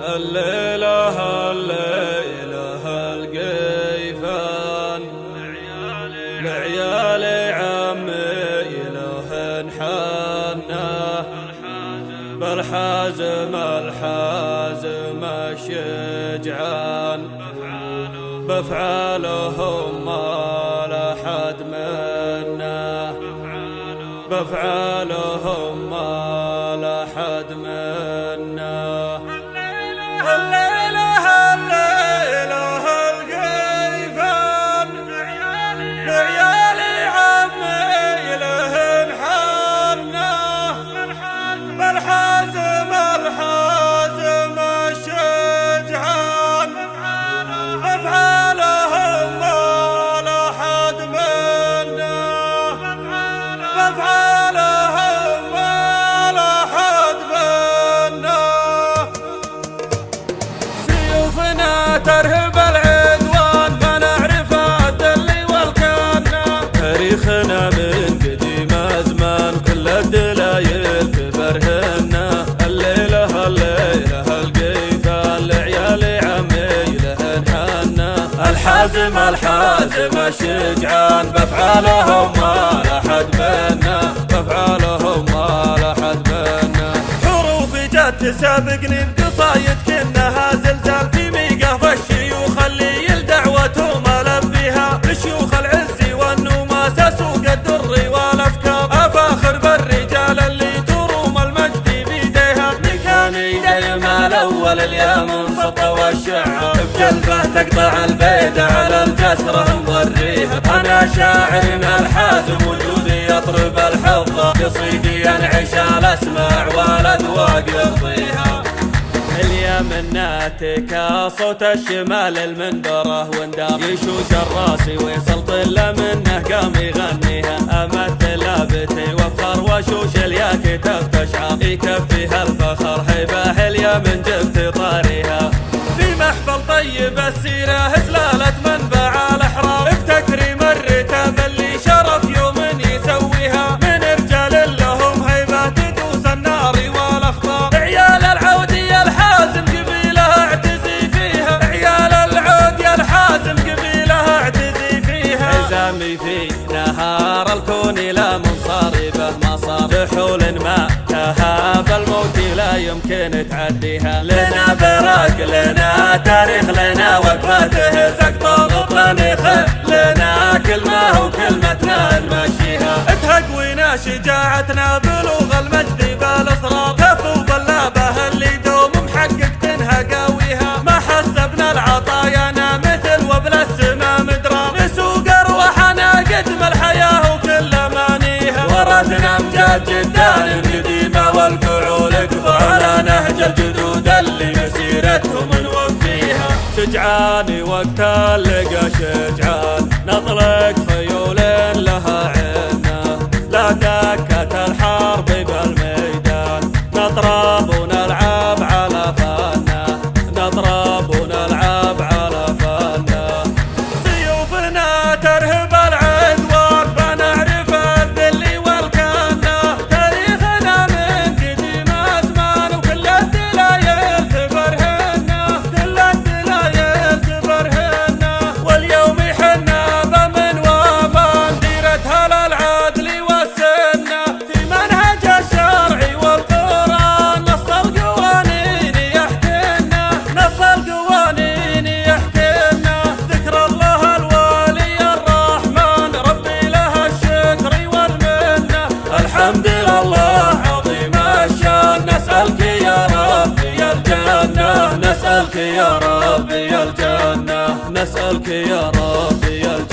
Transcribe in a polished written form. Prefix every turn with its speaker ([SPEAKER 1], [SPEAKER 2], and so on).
[SPEAKER 1] الليلة القيفان لعيالي عمي له حنا بالحازم الشجعان بفعالهم ما لحد منا بفعالهم ما لحد منا الليلة القيفان لعيالي عمي لهن حنا بالحازم الشجعان بفعالهم ما لحد منا بفعالهم ما لحد منا سيوفنا ترهب العدوان ما نعرف الدلي والكنا تاريخنا من قديم أزمان كل الدلايل تبرهنا الليلة القيفان لعيالي عمي لهن حنا الحازم الشجعان بفعالهم ما لحد منا بفعالهم ما لحد منا حروفي جت تسابقني بقصايد كنها زلزال في ميقف الشيوخ اللي دعوتهم ألبيها لشيوخ العز والنماس سوق الدر والأفكار أفاخر بالرجال اللي تروم المجد بيديها مكاني دايما الأول اليوم انصط والشعر بجلبه تقطع البيدة على الجسرة مضريها أنا شاعر من الحازم وجودي يطرب الحظة قصيدي ينعش الأسماع والأذواق يرضيها اليمن تكا صوت الشمال المنبره واندار يشوش الراسي ويسلطن منه قام يغنيها امثل لابتي وافخر وشوش الياك تفتشعر يكفيها الفخر هيبه اليمن جبت طاريها في محفل طيب السيره هزلالة منبع الاحرار بتكريم الرتاب اللي شرف يوم يسويها من رجال لهم هيبه تدوس النار والاخطار عيال العودي الحازم قبيلها اعتزي فيها عيال العود يا الحازم قبيلها اعتزي فيها عزامي في نهار الكون لا منصربه ما صار بحول ما تهاب الموت لا يمكن تعديها لنا براق لنا تاريخ لنا وقفته سقط طنيخ لنا كلمه وكلمتنا نمشيها تهقوينا شجاعتنا بلوغ المجد بالاصرار كفو باللابه اللي دوم محقق تنهى قاويها ما حسبنا العطايانا مثل وبلا السما مدرار نسوق ارواحنا قدم الحياه وكل امانيها ورثنا امجاد جدان قديمه والفعول اكبر على نهج الجدود اللي مسيرتهم نوفيها شجعان وقت اللقى شجعان نطلق خيول لها عنا لا دكة الحرب بالميدان نضرب ونلعب على فنا نضرب ونلعب على فنا سيوفنا ترهب العدوان بنعرف الذل والكنا تاريخنا من قديم أزمان وكل الدلايل تبرهنا كل الدلايل تبرهنا واليوم حنا بمن ومان ديرتها للعدل والسنة في منهج الشرع والقرآن نص القوانين يحكينا نص القوانين يحكينا ذكر الله الوالي الرحمن ربي له الشكر والمنة الحمد لله عظيم الشان نسألك يا ربي الجنة نسألك يا ربي الجنة نسألك يا ربي الجنة